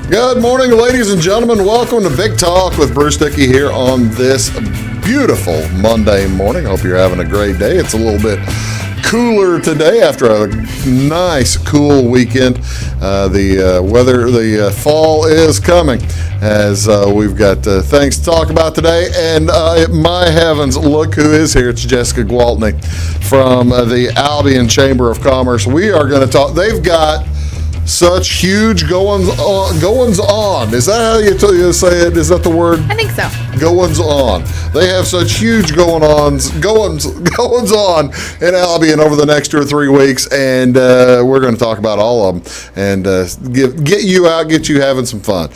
Good morning, ladies and gentlemen. Welcome to Big Talk with Bruce Dickey here on this beautiful Monday morning. Hope you're having a great day. It's a little bit cooler today after a nice, cool weekend. The fall is coming as we've got things to talk about today. And my heavens, look who is here. It's Jessica Gwaltney from the Albion Chamber of Commerce. We are going to talk. They've got such huge goings on. Is that how you say it? Is that the word? I think so. Goings on. They have such huge goings on in Albion over the next 2 or 3 weeks, and we're going to talk about all of them and get you out, get you having some fun.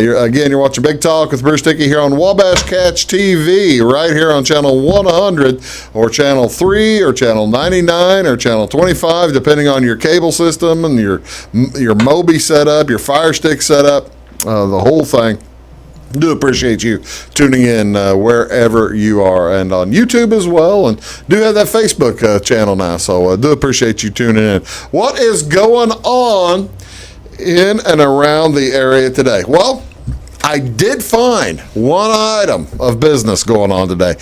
You're watching Big Talk with Bruce Dickey here on Wabash Catch TV, right here on channel 100 or channel 3 or channel 99 or channel 25, depending on your cable system and your Moby setup, your Fire Stick setup, the whole thing. Do appreciate you tuning in wherever you are, and on YouTube as well, and do have that Facebook channel now, so do appreciate you tuning in. What is going on in and around the area today? Well, I did find one item of business going on today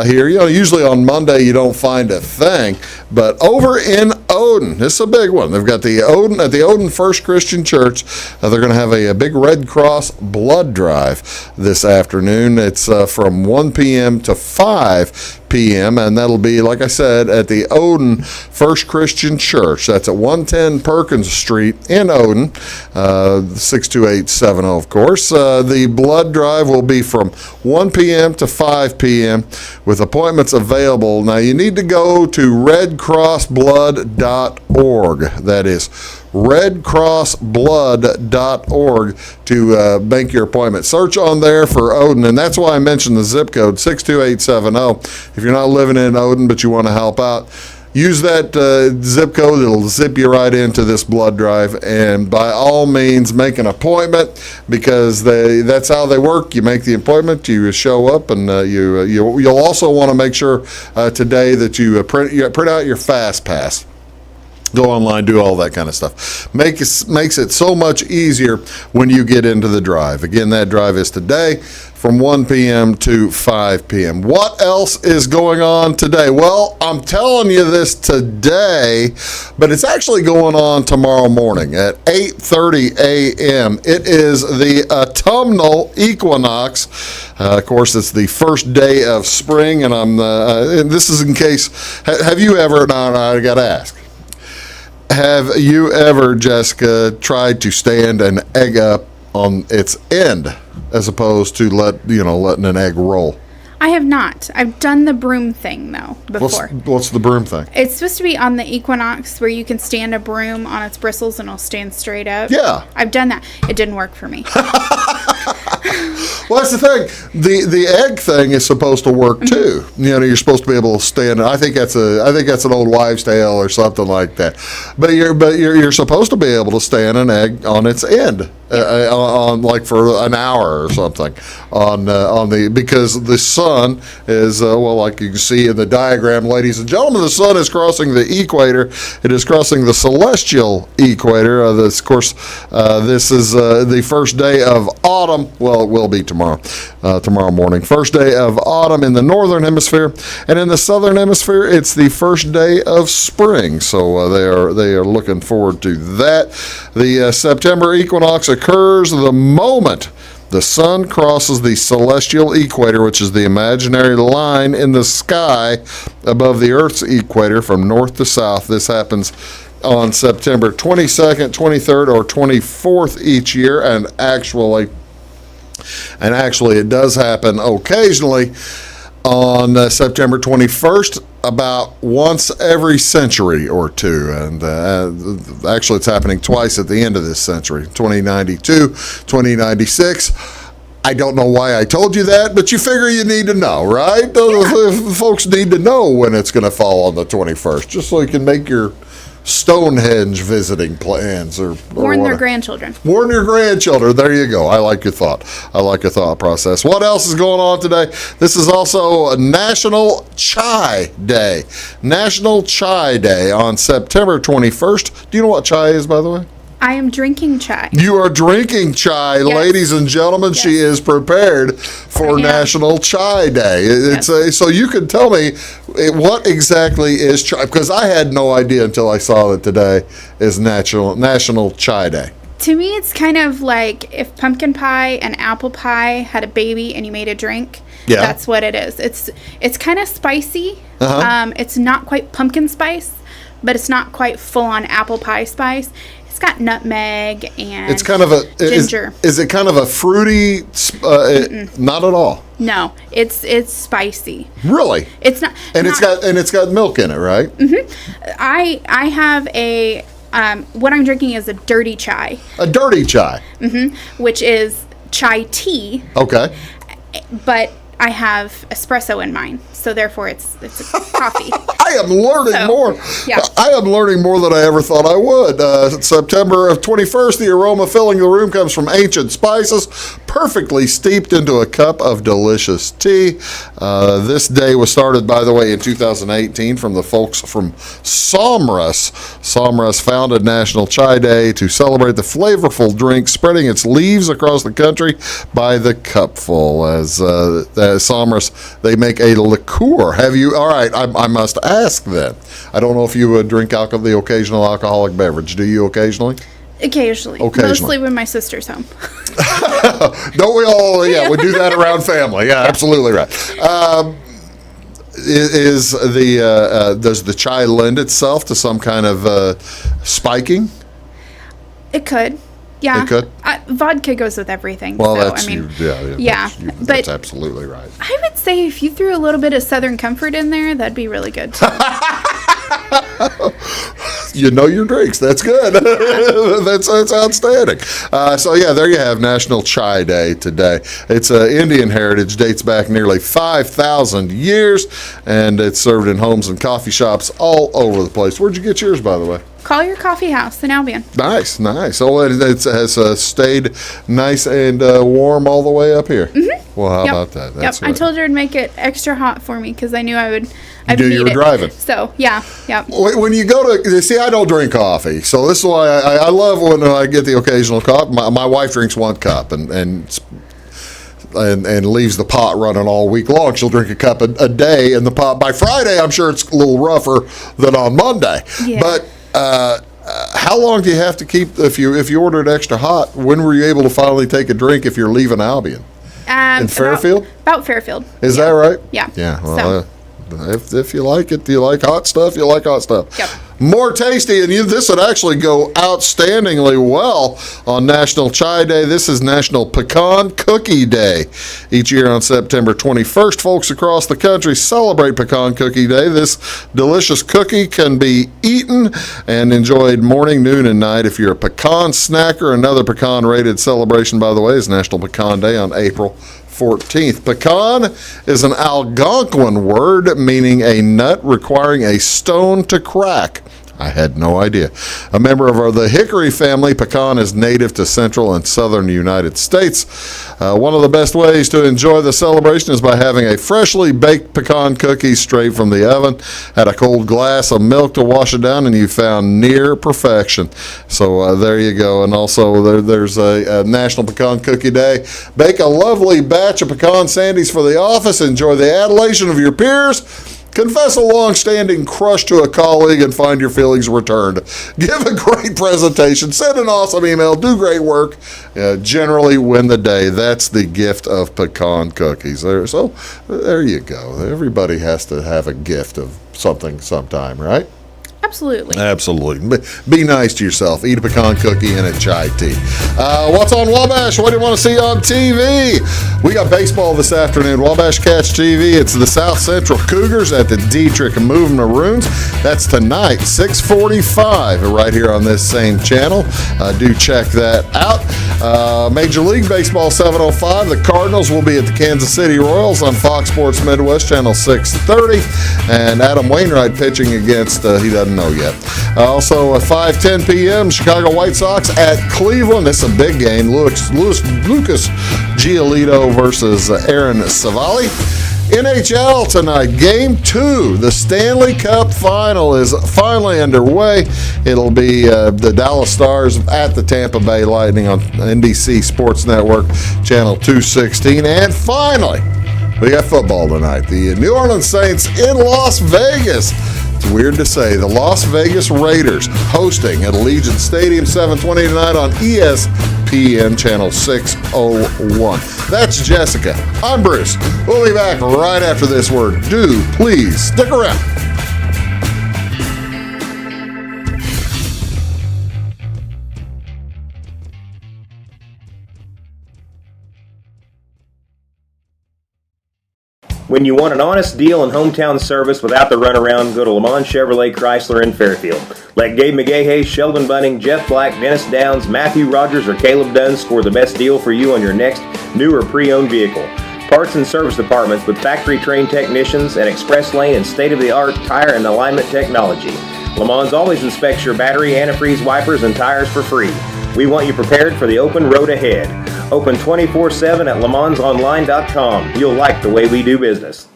here. Usually on Monday you don't find a thing, but over in Odin, this is a big one. They've got the Odin at the Odin First Christian Church. They're going to have a big Red Cross blood drive this afternoon. It's from 1 p.m. to 5 p.m. and that'll be, like I said, at the Odin First Christian Church. That's at 110 Perkins Street in Odin, 62870, of course. The blood drive will be from 1 p.m. to 5 p.m. with appointments available. Now, you need to go to redcrossblood.org. That is redcrossblood.org to make your appointment. Search on there for Odin, and that's why I mentioned the zip code 62870. If you're not living in Odin but you want to help out, use that zip code. It'll zip you right into this blood drive, and by all means make an appointment, because that's how they work. You make the appointment, you show up, and you'll also want to make sure today that you print out your Fast Pass. Go online, do all that kind of stuff. Makes it so much easier when you get into the drive. Again, that drive is today from 1 p.m. to 5 p.m. What else is going on today? Well, I'm telling you this today, but it's actually going on tomorrow morning at 8:30 a.m. It is the autumnal equinox. Of course, it's the first day of spring, and and this is in case, have you ever, I got to ask, have you ever, Jessica, tried to stand an egg up on its end as opposed to letting an egg roll? I have not. I've done the broom thing, though, before. What's the broom thing? It's supposed to be on the Equinox where you can stand a broom on its bristles and it'll stand straight up. Yeah. I've done that. It didn't work for me. Well, that's the thing. The egg thing is supposed to work too. You're supposed to be able to stand. I think that's an old wives' tale or something like that. But you're supposed to be able to stand an egg on its end on like for an hour or something because the sun is like you can see in the diagram, ladies and gentlemen, the sun is crossing the equator. It is crossing the celestial equator. This is the first day of autumn. Well, it will be tomorrow morning. First day of autumn in the northern hemisphere, and in the southern hemisphere, it's the first day of spring. So they are looking forward to that. The September equinox occurs the moment the sun crosses the celestial equator, which is the imaginary line in the sky above the Earth's equator from north to south. This happens on September 22nd, 23rd, or 24th each year, and actually it does happen occasionally on September 21st, about once every century or two, and actually it's happening twice at the end of this century, 2092, 2096. I don't know why I told you that, but you figure you need to know, right? Yeah. Folks need to know when it's going to fall on the 21st, just so you can make your Stonehenge visiting plans or warn their grandchildren. Warn your grandchildren. There you go. I like your thought. I like your thought process. What else is going on today? This is also National Chai Day. National Chai Day on September 21st. Do you know what chai is, by the way? I am drinking chai. You are drinking chai, ladies and gentlemen. Yes. She is prepared for National Chai Day. So you can tell me what exactly is chai, because I had no idea until I saw that today is National Chai Day. To me, it's kind of like if pumpkin pie and apple pie had a baby and you made a drink. Yeah. That's what it is. It's kind of spicy. It's not quite pumpkin spice, but it's not quite full-on apple pie spice. It's got nutmeg and it's kind of a ginger. Is it kind of a fruity? Not at all. No, it's spicy. Really? It's not. And it's got milk in it, right? Mm-hmm. I have a what I'm drinking is a dirty chai. A dirty chai. Mm-hmm. Which is chai tea. Okay. But I have espresso in mine, so therefore it's coffee. I am learning more. Yeah. I am learning more than I ever thought I would. September of 21st, the aroma filling the room comes from ancient spices, perfectly steeped into a cup of delicious tea. This day was started, by the way, in 2018 from the folks from Somras. Somras founded National Chai Day to celebrate the flavorful drink, spreading its leaves across the country by the cupful. As Somras, they make a liqueur. Have you? All right, I must ask then. I don't know if you would drink the occasional alcoholic beverage. Do you occasionally? Occasionally. Mostly when my sister's home. Don't we all? Yeah, we do that around family. Yeah, absolutely right. Does the chai lend itself to some kind of spiking? It could. Yeah, it could. Vodka goes with everything. Well, so, that's that's absolutely right. I would say if you threw a little bit of Southern Comfort in there, that'd be really good too. You know your drinks. That's good. That's outstanding. So yeah, there you have National Chai Day today. It's Indian heritage, dates back nearly 5,000 years, and it's served in homes and coffee shops all over the place. Where'd you get yours, by the way? Collier Coffee House in Albion. Nice. Oh, it has stayed nice and warm all the way up here. Mm-hmm. Well, how about that? That's I told her to make it extra hot for me because I knew I would. You were driving. So, yeah. When you go to, see, I don't drink coffee. So this is why I love when I get the occasional cup. My wife drinks one cup and leaves the pot running all week long. She'll drink a cup a day, and the pot, by Friday, I'm sure it's a little rougher than on Monday. Yeah. But how long do you have to keep, if you order it extra hot, when were you able to finally take a drink if you're leaving Albion? In Fairfield? About Fairfield. Is that right? Yeah. Yeah. Well, if you like it, you like hot stuff, you like hot stuff. Yep. More tasty, and this would actually go outstandingly well on National Chai Day. This is National Pecan Cookie Day. Each year on September 21st, folks across the country celebrate Pecan Cookie Day. This delicious cookie can be eaten and enjoyed morning, noon, and night. If you're a pecan snacker, another pecan-rated celebration, by the way, is National Pecan Day on April 14th. Pecan is an Algonquin word meaning a nut requiring a stone to crack. I had no idea. A member of the hickory family, pecan is native to central and southern United States. One of the best ways to enjoy the celebration is by having a freshly baked pecan cookie straight from the oven. Add a cold glass of milk to wash it down, and you found near perfection. So there you go. And also there's a National Pecan Cookie Day. Bake a lovely batch of pecan sandies for the office. Enjoy the adulation of your peers. Confess a long-standing crush to a colleague and find your feelings returned. Give a great presentation. Send an awesome email. Do great work. Generally win the day. That's the gift of pecan cookies. So there you go. Everybody has to have a gift of something sometime, right? Absolutely. Be nice to yourself. Eat a pecan cookie and a chai tea. What's on Wabash? What do you want to see on TV? We got baseball this afternoon. Wabash Catch TV. It's the South Central Cougars at the Dietrich Moving Maroons. That's tonight, 6:45, right here on this same channel. Do check that out. Major League Baseball 7:05. The Cardinals will be at the Kansas City Royals on Fox Sports Midwest, channel 630. And Adam Wainwright pitching against, he doesn't know yet. Also, at 5:10 p.m., Chicago White Sox at Cleveland. This is a big game. Lucas Giolito versus Aaron Savali. NHL tonight, Game 2. The Stanley Cup Final is finally underway. It'll be the Dallas Stars at the Tampa Bay Lightning on NBC Sports Network, Channel 216. And finally, we got football tonight. The New Orleans Saints in Las Vegas. It's weird to say. The Las Vegas Raiders hosting at Allegiant Stadium, 7:20 tonight on ESPN Channel 601. That's Jessica. I'm Bruce. We'll be back right after this word. Do please stick around. When you want an honest deal and hometown service without the runaround, go to Lamont Chevrolet Chrysler in Fairfield. Let Gabe McGahey, Sheldon Bunning, Jeff Black, Dennis Downs, Matthew Rogers, or Caleb Dunn score the best deal for you on your next new or pre-owned vehicle. Parts and service departments with factory-trained technicians and express lane and state-of-the-art tire and alignment technology. Lamont always inspects your battery, antifreeze, wipers, and tires for free. We want you prepared for the open road ahead. Open 24/7 at LeMansOnline.com. You'll like the way we do business.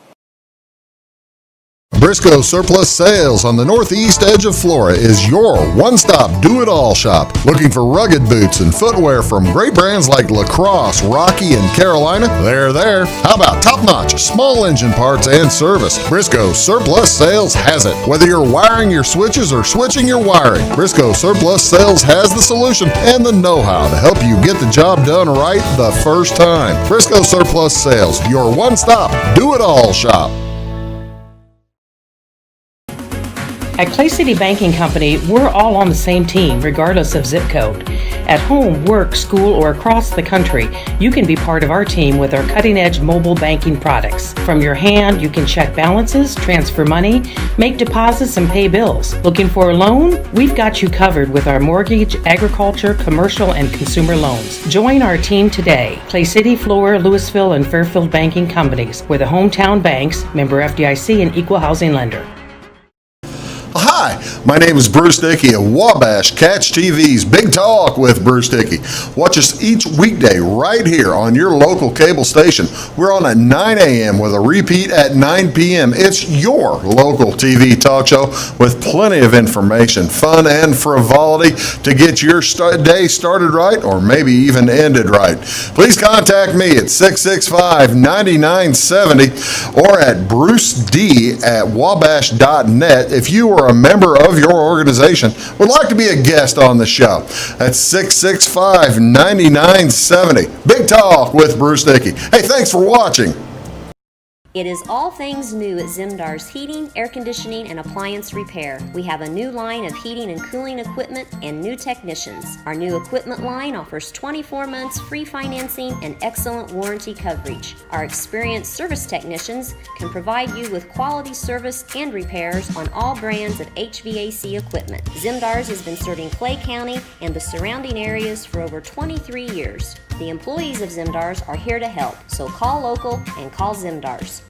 Briscoe Surplus Sales on the northeast edge of Flora is your one-stop do-it-all shop. Looking for rugged boots and footwear from great brands like Lacrosse, Rocky, and Carolina? They're there. How about top-notch small engine parts and service? Briscoe Surplus Sales has it. Whether you're wiring your switches or switching your wiring, Briscoe Surplus Sales has the solution and the know-how to help you get the job done right the first time. Briscoe Surplus Sales, your one-stop do-it-all shop. At Clay City Banking Company, we're all on the same team, regardless of zip code. At home, work, school, or across the country, you can be part of our team with our cutting-edge mobile banking products. From your hand, you can check balances, transfer money, make deposits, and pay bills. Looking for a loan? We've got you covered with our mortgage, agriculture, commercial, and consumer loans. Join our team today. Clay City, Flora, Louisville, and Fairfield Banking Companies. We're the hometown banks, member FDIC, and equal housing lender. Hi, my name is Bruce Dickey of Wabash Catch TV's Big Talk with Bruce Dickey. Watch us each weekday right here on your local cable station. We're on at 9 a.m. with a repeat at 9 p.m. It's your local TV talk show with plenty of information, fun, and frivolity to get your day started right or maybe even ended right. Please contact me at 665-9970 or at bruced@wabash.net if you are a member of your organization would like to be a guest on the show. That's 665-9970. Big Talk with Bruce Dickey. Hey, thanks for watching. It is all things new at Zimdar's Heating, Air Conditioning, and Appliance Repair. We have a new line of heating and cooling equipment and new technicians. Our new equipment line offers 24 months free financing and excellent warranty coverage. Our experienced service technicians can provide you with quality service and repairs on all brands of HVAC equipment. Zimdar's has been serving Clay County and the surrounding areas for over 23 years. The employees of Zimdar's are here to help, so call local and call Zimdar's.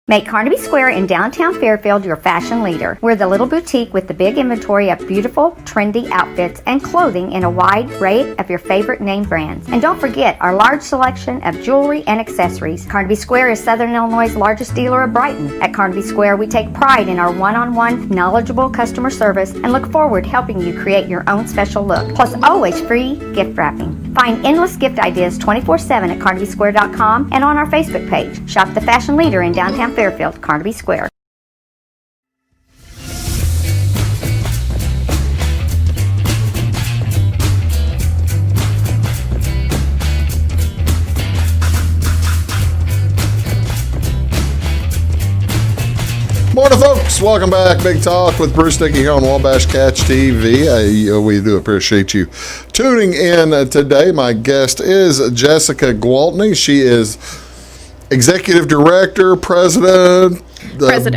Make Carnaby Square in downtown Fairfield your fashion leader. We're the little boutique with the big inventory of beautiful, trendy outfits and clothing in a wide array of your favorite name brands. And don't forget our large selection of jewelry and accessories. Carnaby Square is Southern Illinois' largest dealer of Brighton. At Carnaby Square, we take pride in our one-on-one, knowledgeable customer service and look forward to helping you create your own special look. Plus, always free gift wrapping. Find endless gift ideas 24/7 at CarnabySquare.com and on our Facebook page. Shop the fashion leader in downtown Fairfield, Carnaby Square. Morning, folks. Welcome back. Big Talk with Bruce Dickey here on Wabash Catch TV. We do appreciate you tuning in today. My guest is Jessica Gwaltney. She is Executive Director, President,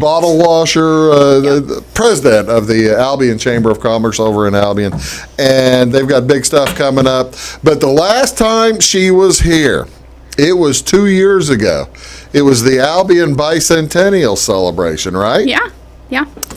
bottle washer, the President of the Albion Chamber of Commerce over in Albion. And they've got big stuff coming up. But the last time she was here, it was 2 years ago. It was the Albion Bicentennial celebration, right? Yeah.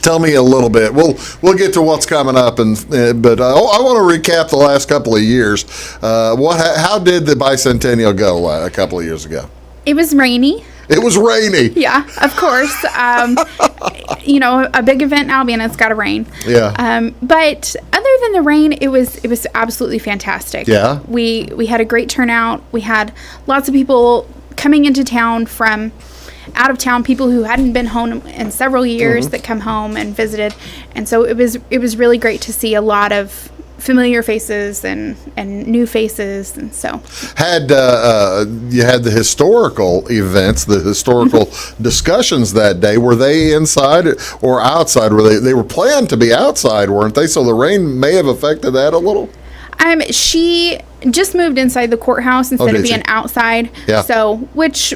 Tell me a little bit. We'll get to what's coming up, but I want to recap the last couple of years. How did the Bicentennial go a couple of years ago? It was rainy. It was rainy. Yeah, of course. A big event in Albion, it's got to rain. Yeah. But other than the rain, it was absolutely fantastic. Yeah. We had a great turnout. We had lots of people coming into town from out of town, people who hadn't been home in several years that come home and visited. And so it was really great to see a lot of familiar faces and new faces. And so you had the historical events, the historical discussions that day. Were they inside or outside? They were planned to be outside, weren't they? So the rain may have affected that a little. She just moved inside the courthouse instead of being outside. Yeah. So which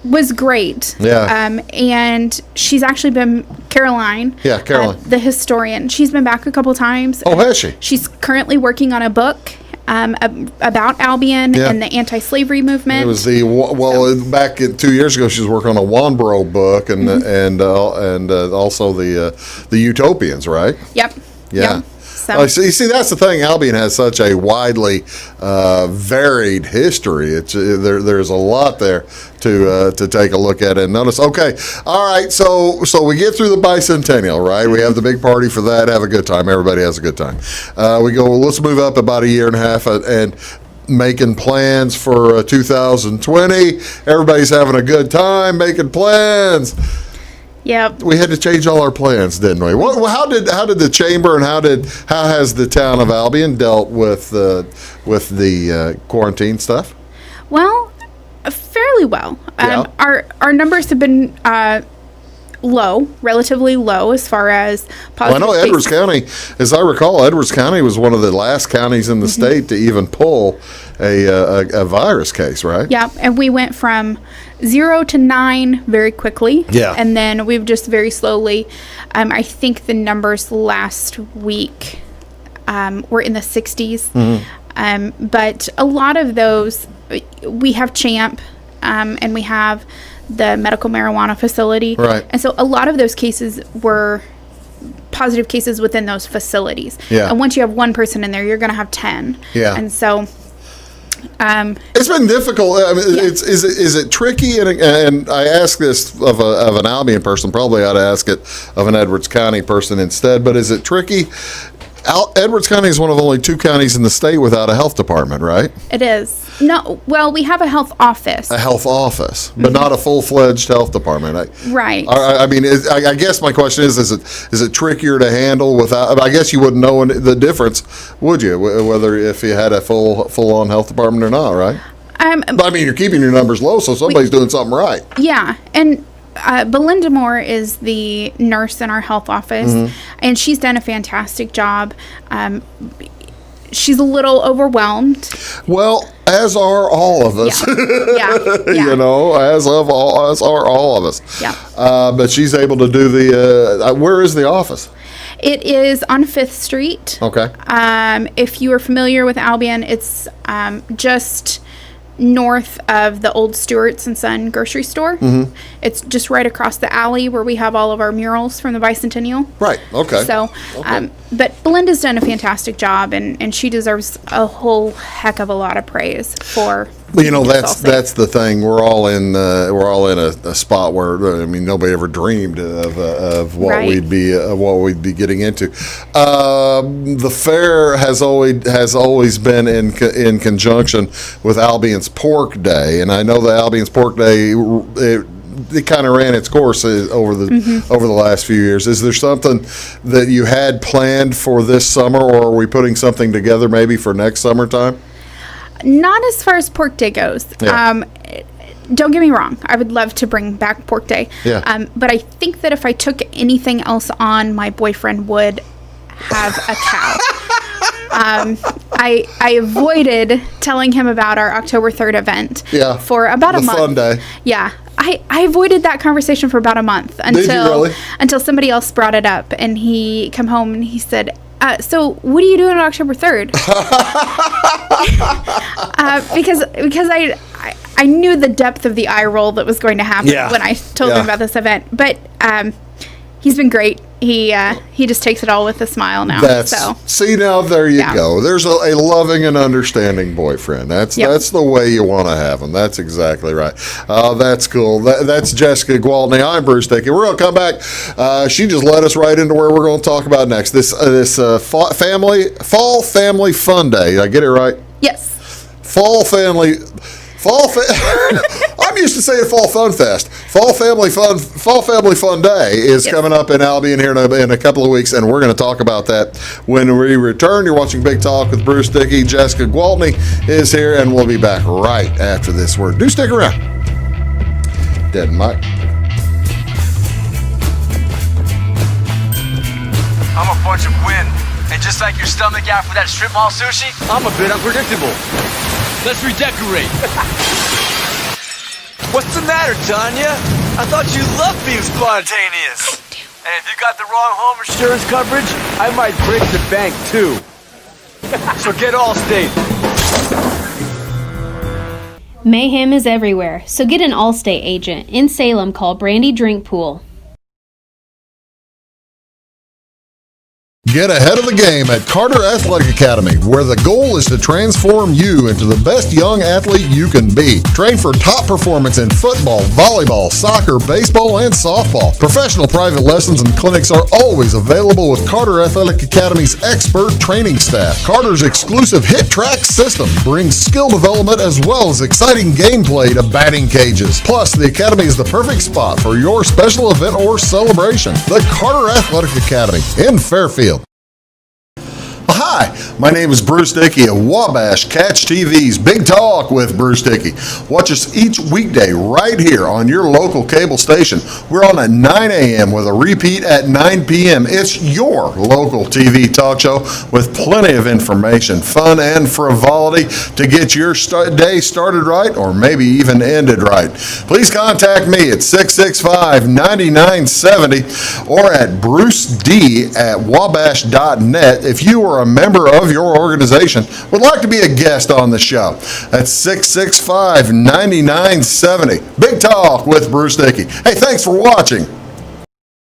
was great. Yeah. And she's actually been Caroline. Yeah, Caroline. The historian. She's been back a couple times. Oh, has she? She's currently working on a book about Albion and the anti-slavery movement. It was back 2 years ago. She was working on a Wanborough book and also the Utopians, right? Yep. Yeah. Yep. So. See, that's the thing. Albion has such a widely varied history. There's a lot there to take a look at and notice. Okay, all right. So we get through the Bicentennial, right? We have the big party for that. Have a good time. Everybody has a good time. We go. Let's move up about a year and a half and making plans for 2020. Everybody's having a good time making plans. Yep. We had to change all our plans, didn't we? How did the chamber and how has the town of Albion dealt with the quarantine stuff? Well, fairly well. Yeah. Our numbers have been low, relatively low as far as positive. Well, I know Edwards County, as I recall, Edwards County was one of the last counties in the state to even pull a virus case, right? Yeah, and we went from 0 to 9 very quickly. Yeah. And then we've just very slowly, I think the numbers last week were in the 60s. But a lot of those, we have CHAMP and we have the medical marijuana facility. Right. And so a lot of those cases were positive cases within those facilities. Yeah. And once you have one person in there, you're going to have 10. Yeah. And so... it's been difficult. I mean, is it tricky? And I ask this of an Albion person. Probably ought to ask it of an Edwards County person instead. But is it tricky? Edwards County is one of only 2 counties in the state without a health department, right? It is. No, well, we have a health office. A health office, but not a full-fledged health department. Right. I mean, I guess my question is it trickier to handle without? I guess you wouldn't know the difference, would you? Whether if you had a full-on health department or not, right? But I mean, you're keeping your numbers low, so somebody's doing something right. Yeah, and Belinda Moore is the nurse in our health office, and she's done a fantastic job. She's a little overwhelmed. Well, as are all of us. Yeah. You know, as are all of us. Yeah. But she's able to do the. Where is the office? It is on 5th Street. Okay. If you are familiar with Albion, it's just north of the old Stewart's and Son grocery store. It's just right across the alley where we have all of our murals from the Bicentennial. Right. Okay. So, but Belinda's done a fantastic job, and she deserves a whole heck of a lot of praise for. You know, that's the thing. We're all in a spot where nobody ever dreamed of what we'd be getting into. The fair has always been in conjunction with Albion's Pork Day, and I know the Albion's Pork Day it kind of ran its course over the last few years. Is there something that you had planned for this summer, or are we putting something together maybe for next summertime? Not as far as Pork Day goes. Yeah. Don't get me wrong. I would love to bring back Pork Day. Yeah. But I think that if I took anything else on, my boyfriend would have a cow. I avoided telling him about our October 3rd event for about a month. The fun day. Yeah. I avoided that conversation for about a month until somebody else brought it up, and he come home and he said, so what are you doing on October 3rd? Because I knew the depth of the eye roll that was going to happen when I told him about this event. But He's been great. He just takes it all with a smile now. See, now there you go. There's a loving and understanding boyfriend. That's the way you want to have him. That's exactly right. That's cool. That's Jessica Gwaltney. I'm Bruce Dickey. We're going to come back. She just led us right into where we're going to talk about next. This fall family fun day. Did I get it right? Yes. I'm used to saying Fall Fun Fest. Fall Family Fun Day is coming up in Albion here in a couple of weeks, and we're going to talk about that when we return. You're watching Big Talk with Bruce Dickey. Jessica Gwaltney is here, and we'll be back right after this word. Do stick around. Dead Mike. I'm a bunch of wind, and just like your stomach after that strip mall sushi, I'm a bit unpredictable. Let's redecorate. What's the matter, Tanya? I thought you loved being spontaneous. And if you got the wrong home insurance coverage, I might break the bank too. So get Allstate. Mayhem is everywhere, so get an Allstate agent. In Salem, call Brandy Drink Pool. Get ahead of the game at Carter Athletic Academy, where the goal is to transform you into the best young athlete you can be. Train for top performance in football, volleyball, soccer, baseball, and softball. Professional private lessons and clinics are always available with Carter Athletic Academy's expert training staff. Carter's exclusive Hit Track system brings skill development as well as exciting gameplay to batting cages. Plus, the Academy is the perfect spot for your special event or celebration. The Carter Athletic Academy in Fairfield. Hi, my name is Bruce Dickey of Wabash Catch TV's Big Talk with Bruce Dickey. Watch us each weekday right here on your local cable station. We're on at 9 a.m. with a repeat at 9 p.m. It's your local TV talk show with plenty of information, fun, and frivolity to get your day started right or maybe even ended right. Please contact me at 665-9970 or at bruced@wabash.net if you are a member of your organization would like to be a guest on the show. That's 665-9970. Big Talk with Bruce Dickey. Hey, thanks for watching.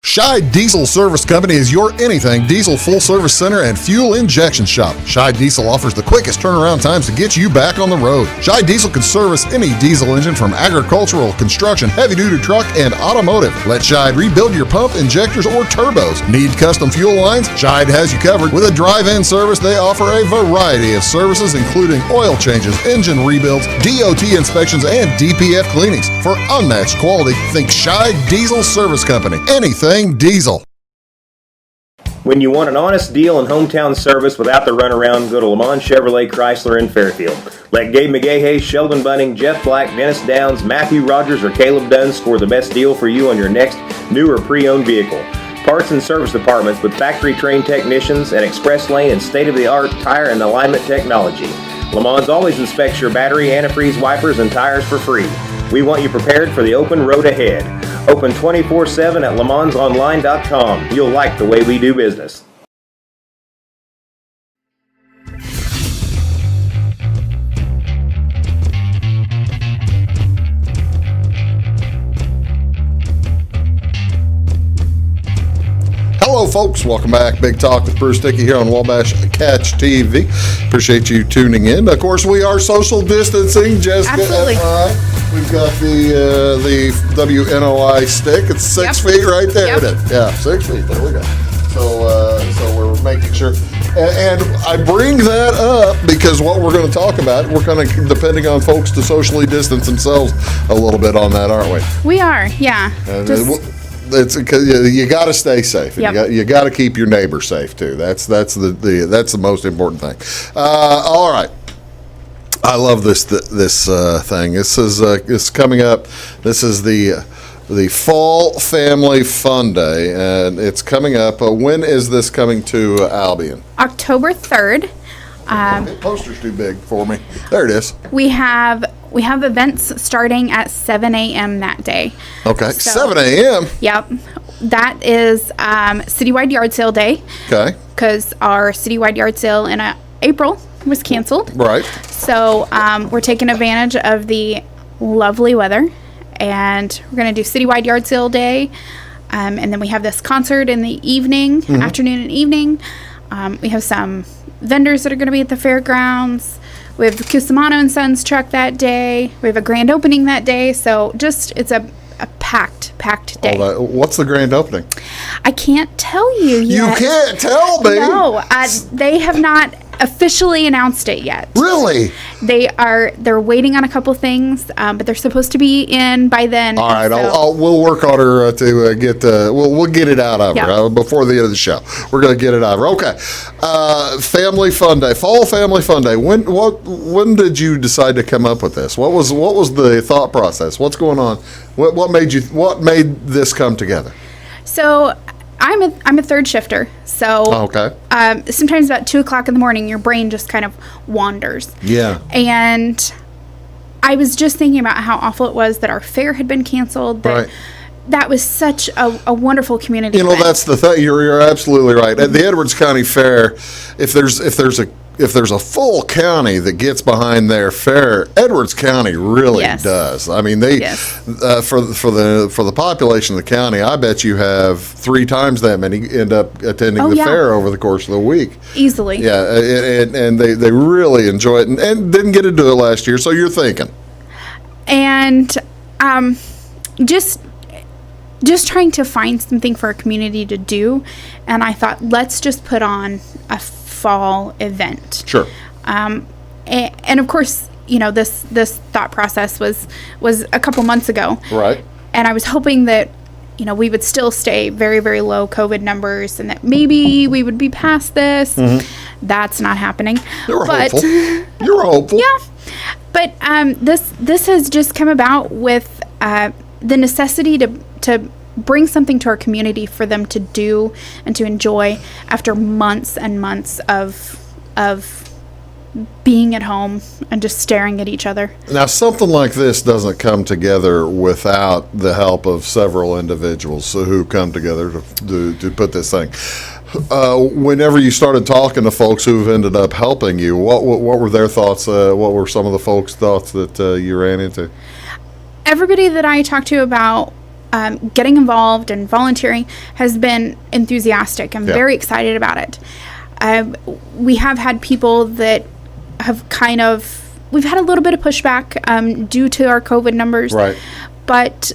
Scheid Diesel Service Company is your anything diesel full service center and fuel injection shop. Scheid Diesel offers the quickest turnaround times to get you back on the road. Scheid Diesel can service any diesel engine from agricultural, construction, heavy-duty truck, and automotive. Let Scheid rebuild your pump, injectors, or turbos. Need custom fuel lines? Scheid has you covered. With a drive-in service, they offer a variety of services including oil changes, engine rebuilds, DOT inspections, and DPF cleanings. For unmatched quality, think Scheid Diesel Service Company. Anything diesel. When you want an honest deal and hometown service without the runaround, go to Lamont Chevrolet Chrysler in Fairfield. Let Gabe McGahey, Sheldon Bunning, Jeff Black, Dennis Downs, Matthew Rogers, or Caleb Dunn score the best deal for you on your next new or pre-owned vehicle. Parts and service departments with factory-trained technicians and express lane and state-of-the-art tire and alignment technology. Lamont always inspects your battery, antifreeze, wipers, and tires for free. We want you prepared for the open road ahead. Open 24/7 at LeMansOnline.com. You'll like the way we do business. Hello, folks. Welcome back. Big Talk with Bruce Dickey here on Wabash Catch TV. Appreciate you tuning in. Of course, we are social distancing. Jessica, absolutely. We've got the WNOI stick. It's 6 feet right there, Yep. isn't it? Yeah, 6 feet. There we go. So we're making sure. And I bring that up because what we're going to talk about, we're kind of depending on folks to socially distance themselves a little bit on that, aren't we? We are, yeah. It's because you got to stay safe. Yep. You got to keep your neighbor safe too. That's the most important thing. All right. I love this thing. This is coming up. This is the Fall Family Fun Day, and it's coming up. When is this coming to Albion? October 3rd. The poster's too big for me. There it is. We have events starting at 7 a.m. that day. Okay, So, 7 a.m. Yep. That is citywide yard sale day. Okay. Because our citywide yard sale in April was canceled. Right. So we're taking advantage of the lovely weather, and we're going to do citywide yard sale day. And then we have this concert in the evening, afternoon and evening. We have some vendors that are going to be at the fairgrounds. We have the Cusimano and Sons truck that day. We have a grand opening that day. So it's a packed day. What's the grand opening? I can't tell you yet. You can't tell me? No, they have not officially announced it yet. Really? They're waiting on a couple things, but they're supposed to be in by then. All right, we'll work on her to get we'll get it out of her before the end of the show. We're going to get it out of her. Okay. Family Fun Day, Fall Family Fun Day. When did you decide to come up with this? What was the thought process? What's going on? What made this come together? So I'm a third shifter, so sometimes about 2:00 in the morning, your brain just kind of wanders. Yeah. And I was just thinking about how awful it was that our fair had been canceled. That was such a wonderful community. You know, that's the thing. You're absolutely right. At the Edwards County Fair, if there's a full county that gets behind their fair, Edwards County really does. I mean, they for the population of the county, I bet you have 3 times that many end up attending the fair over the course of the week. Easily. Yeah, and they really enjoy it, and didn't get to do it last year. So you're thinking, and just trying to find something for our community to do, and I thought, let's just put on a fall event. Sure. And of course, you know, this thought process was a couple months ago. Right. And I was hoping that, you know, we would still stay very, very low COVID numbers, and that maybe we would be past this. That's not happening. You're hopeful. You're hopeful. Yeah. But this has just come about with the necessity to bring something to our community for them to do and to enjoy after months and months of being at home and just staring at each other. Now, something like this doesn't come together without the help of several individuals who come together to put this thing. Whenever you started talking to folks who've ended up helping you, what were their thoughts? What were some of the folks' thoughts that you ran into? Everybody that I talked to about getting involved and volunteering has been enthusiastic and very excited about it. We have had people that have we've had a little bit of pushback due to our COVID numbers. Right. But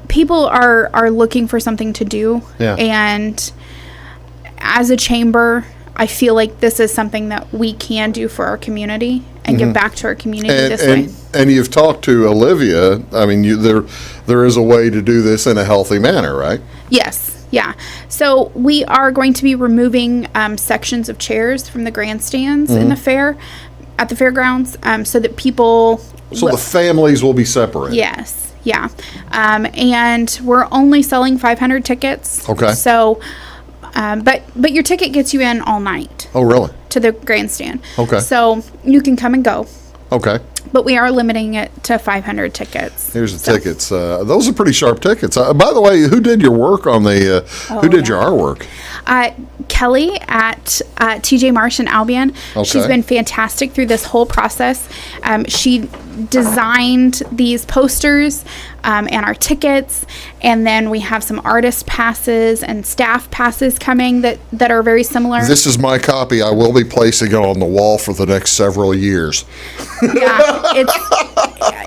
people are looking for something to do. Yeah. And as a chamber, I feel like this is something that we can do for our community and give back to our community this way. And you've talked to Olivia. I mean, there is a way to do this in a healthy manner, right? Yes. Yeah. So we are going to be removing sections of chairs from the grandstands in the fair, at the fairgrounds, so that people... So the families will be separated. Yes. Yeah. And we're only selling 500 tickets. Okay. So... but your ticket gets you in all night. Oh, really? To the grandstand. Okay. So you can come and go. Okay. But we are limiting it to 500 tickets. Here's the tickets. Those are pretty sharp tickets. By the way, who did your work on the? Who did your artwork? Kelly at TJ Marsh and Albion. Okay. She's been fantastic through this whole process. She designed these posters and our tickets, and then we have some artist passes and staff passes coming that are very similar. This is my copy. I will be placing it on the wall for the next several years. Yeah,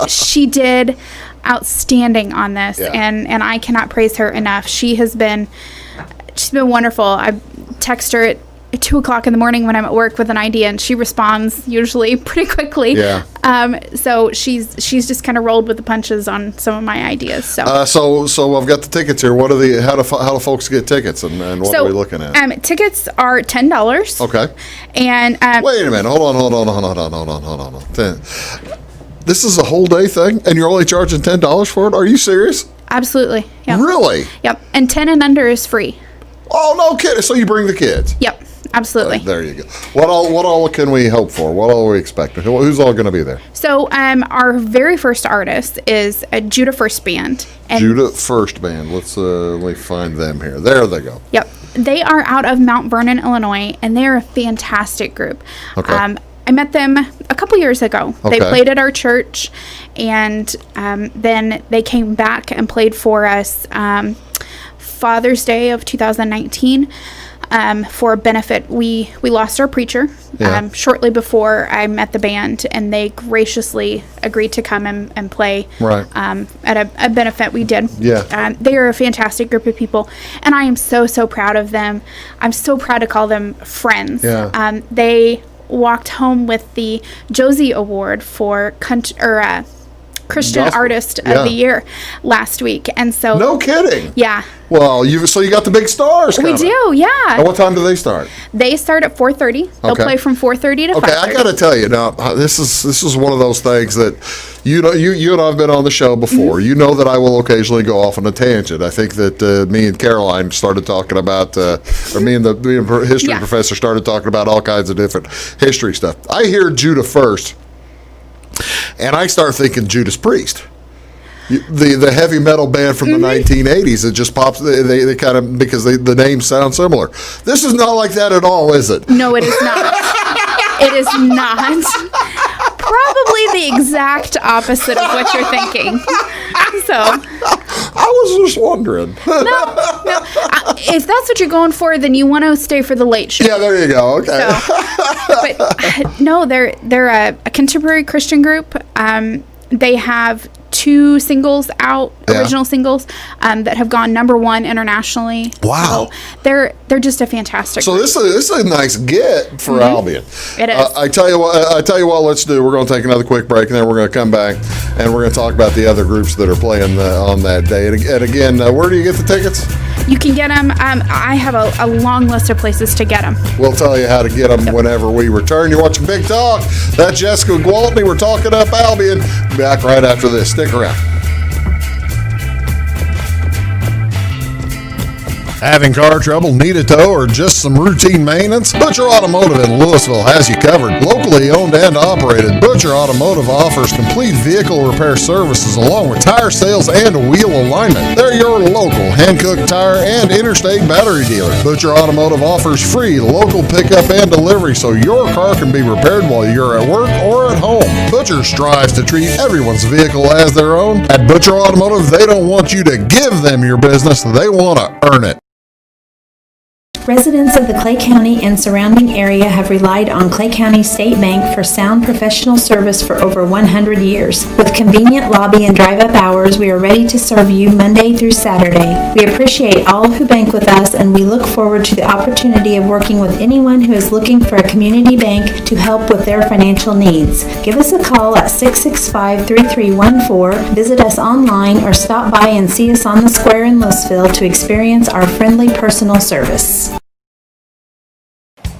she did outstanding on this, and I cannot praise her enough. She's been wonderful. I text her at 2:00 in the morning when I'm at work with an idea, and she responds usually pretty quickly. Yeah. So she's just kind of rolled with the punches on some of my ideas. So I've got the tickets here. What are how do folks get tickets, and what are we looking at? Tickets are $10. Okay. And wait a minute. Hold on. This is a whole day thing, and you're only charging $10 for it? Are you serious? Absolutely. Yep. Really? Yep. And 10 and under is free. Oh, no kidding. So you bring the kids? Yep. Absolutely. There you go. What all can we hope for? What all are we expecting? Who's all going to be there? So our very first artist is a Judah First Band. Judah First Band. Let me find them here. There they go. Yep. They are out of Mount Vernon, Illinois, and they're a fantastic group. Okay. I met them a couple years ago. Okay. They played at our church, and then they came back and played for us Father's Day of 2019 for a benefit. We lost our preacher shortly before I met the band, and they graciously agreed to come and play at a benefit we did. Yeah. They are a fantastic group of people, and I am so proud of them. I'm so proud to call them friends. Yeah. They walked home with the Josie Award for Christian Gospel. Artist of the Year last week, and so no kidding. Yeah. Well, you got the big stars coming. We do, yeah. And what time do they start? They start at 4:30. They'll play from 4:30 to 5:30. Okay, I got to tell you now. This is one of those things that you and I have been on the show before. You know that I will occasionally go off on a tangent. I think that me and Caroline started talking about, or me and the history professor started talking about all kinds of different history stuff. I hear Judah first, and I start thinking Judas Priest. The heavy metal band from the 1980s. It just pops. They kind of, because the names sound similar. This is not like that at all, is it? No, it is not. It is not. Probably the exact opposite of what you're thinking. So I was just wondering. No. If that's what you're going for, then you want to stay for the late show. Yeah, there you go. Okay. But no, they're a contemporary Christian group. They have 2 singles out, original singles, that have gone #1 internationally. Wow. So they're just a fantastic So group. this is a nice get for Albion. It is. I tell you what. Let's do. We're going to take another quick break, and then we're going to come back and we're going to talk about the other groups that are playing on that day. And again, where do you get the tickets? You can get them. I have a long list of places to get them. We'll tell you how to get them whenever we return. You're watching Big Talk. That's Jessica Gwaltney. We're talking up Albion. Back right after this. Stick around. Having car trouble, need a tow, or just some routine maintenance? Butcher Automotive in Louisville has you covered. Locally owned and operated, Butcher Automotive offers complete vehicle repair services along with tire sales and wheel alignment. They're your local Hankook tire and interstate battery dealer. Butcher Automotive offers free local pickup and delivery so your car can be repaired while you're at work or at home. Butcher strives to treat everyone's vehicle as their own. At Butcher Automotive, they don't want you to give them your business, they want to earn it. Residents of the Clay County and surrounding area have relied on Clay County State Bank for sound professional service for over 100 years. With convenient lobby and drive-up hours, we are ready to serve you Monday through Saturday. We appreciate all who bank with us, and we look forward to the opportunity of working with anyone who is looking for a community bank to help with their financial needs. Give us a call at 665-3314, visit us online, or stop by and see us on the square in Louisville to experience our friendly personal service.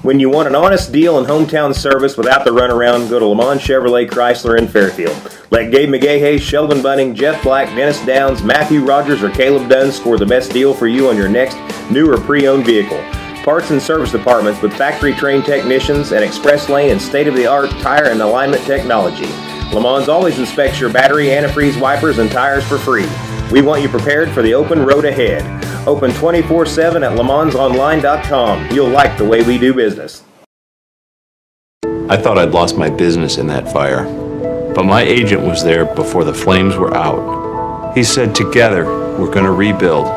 When you want an honest deal and hometown service without the runaround, go to Lamont Chevrolet Chrysler in Fairfield. Let Gabe McGahey, Sheldon Bunning, Jeff Black, Dennis Downs, Matthew Rogers, or Caleb Dunn score the best deal for you on your next new or pre-owned vehicle. Parts and service departments with factory-trained technicians and express lane and state-of-the-art tire and alignment technology. Lamont always inspects your battery, antifreeze, wipers, and tires for free. We want you prepared for the open road ahead. Open 24/7 at LeMansOnline.com. You'll like the way we do business. I thought I'd lost my business in that fire, but my agent was there before the flames were out. He said, "Together, we're going to rebuild."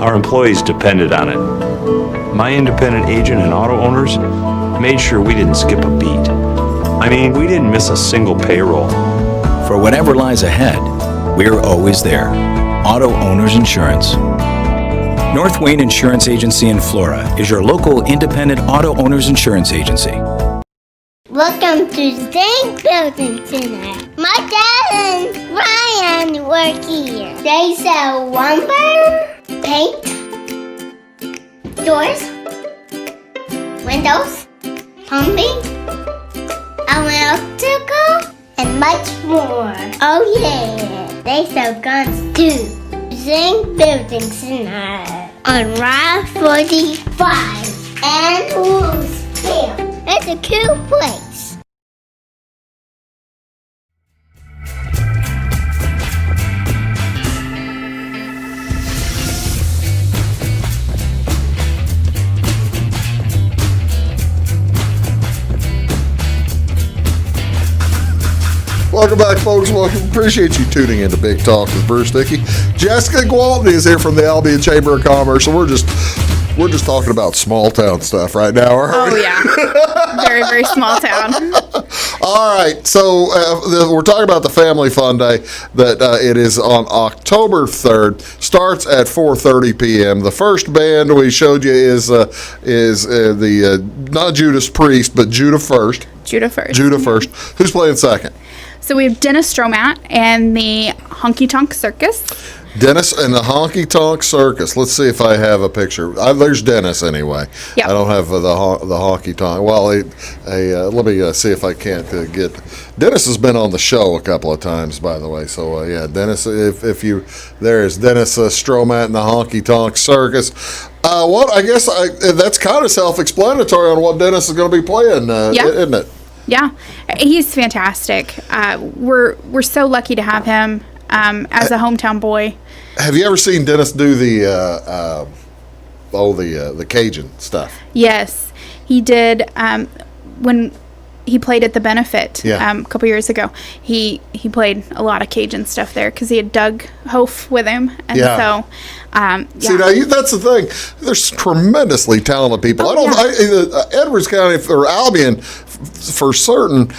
Our employees depended on it. My independent agent and auto owners made sure we didn't skip a beat. I mean, we didn't miss a single payroll. For whatever lies ahead, we're always there. Auto Owners Insurance. North Wayne Insurance Agency in Flora is your local independent auto owners insurance agency. Welcome to Zinc Building Center. My dad and Ryan work here. They sell lumber, paint, doors, windows, plumbing, electrical, and much more. Oh yeah, they sell guns too. Zinc Building Center on Route 45 and Louisville. It's a cool place. Welcome back, folks. Welcome. Appreciate you tuning in to Big Talk with Bruce Dickey. Jessica Gwaltney is here from the Albion Chamber of Commerce, and we're just talking about small town stuff right now. Oh yeah, very very small town. All right, so we're talking about the Family Fun Day. That it is on October 3rd. Starts at 4:30 p.m. The first band we showed you is the not Judas Priest, but Judah First. Judah First. Judah First. Who's playing second? So we have Dennis Stromat and the Honky Tonk Circus. Dennis and the Honky Tonk Circus. Let's see if I have a picture. There's Dennis anyway. Yep. I don't have the Honky Tonk. Well, let me see if I can't get. Dennis has been on the show a couple of times, by the way. So yeah, Dennis. If you there is Dennis Stromat and the Honky Tonk Circus. I guess that's kind of self-explanatory on what Dennis is going to be playing, isn't it? Yeah, he's fantastic. We're so lucky to have him as a hometown boy. Have you ever seen Dennis do the Cajun stuff? Yes, he did. When he played at the benefit a couple years ago, he played a lot of Cajun stuff there because he had Doug Hof with him, and so. See, now that's the thing. There's tremendously talented people. Edwards County or Albion, for certain,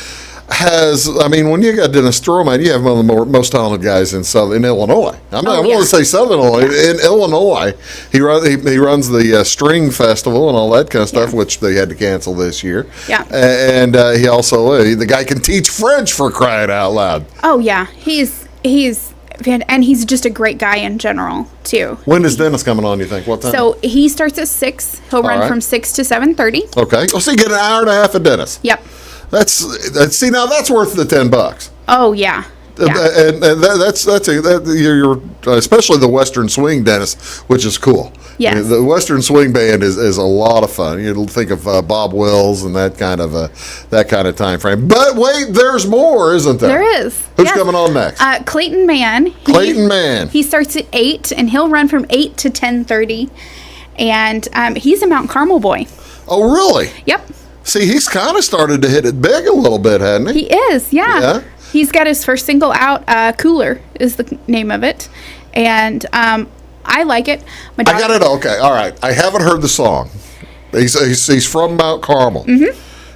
has. I mean, when you got Dennis Stroman, you have one of the most talented guys in Southern Illinois. I want to say Southern Illinois. In Illinois, he runs the String Festival and all that kind of stuff, which they had to cancel this year. Yeah, and he also the guy can teach French, for crying out loud. Oh yeah, he's and he's just a great guy in general too. When is Dennis coming on, you think? What time? So he starts at 6. He'll run from 6 to 7:30. Okay. Well, so you get an hour and a half of Dennis. Yep. That's now that's worth the $10. Oh yeah. And you're especially the Western Swing, Dennis, which is cool. Yes. The Western Swing Band is a lot of fun. You think of Bob Wills and that kind of time frame. But wait, there's more, isn't there? There is. Who's coming on next? Clayton Mann. Clayton Mann. He starts at 8 and he'll run from 8 to 10:30, and he's a Mount Carmel boy. Oh really? Yep. See, he's kind of started to hit it big a little bit, hasn't he? He is, yeah. He's got his first single out, Cooler is the name of it. And I like it. I got it, okay, all right. I haven't heard the song. He's from Mount Carmel. Mm-hmm.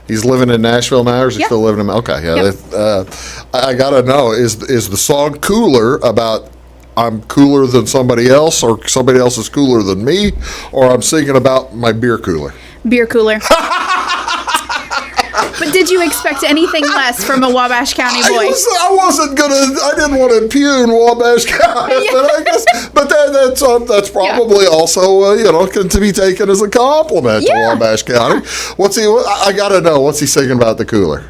He's living in Nashville now, or is he still living in... Okay, yeah. Yep. I got to know, is the song Cooler about... I'm cooler than somebody else, or somebody else is cooler than me, or I'm singing about my beer cooler? Beer cooler. But did you expect anything less from a Wabash County boy? I didn't want to impugn Wabash County, but that's probably also to be taken as a compliment to Wabash County. I got to know, what's he singing about the cooler?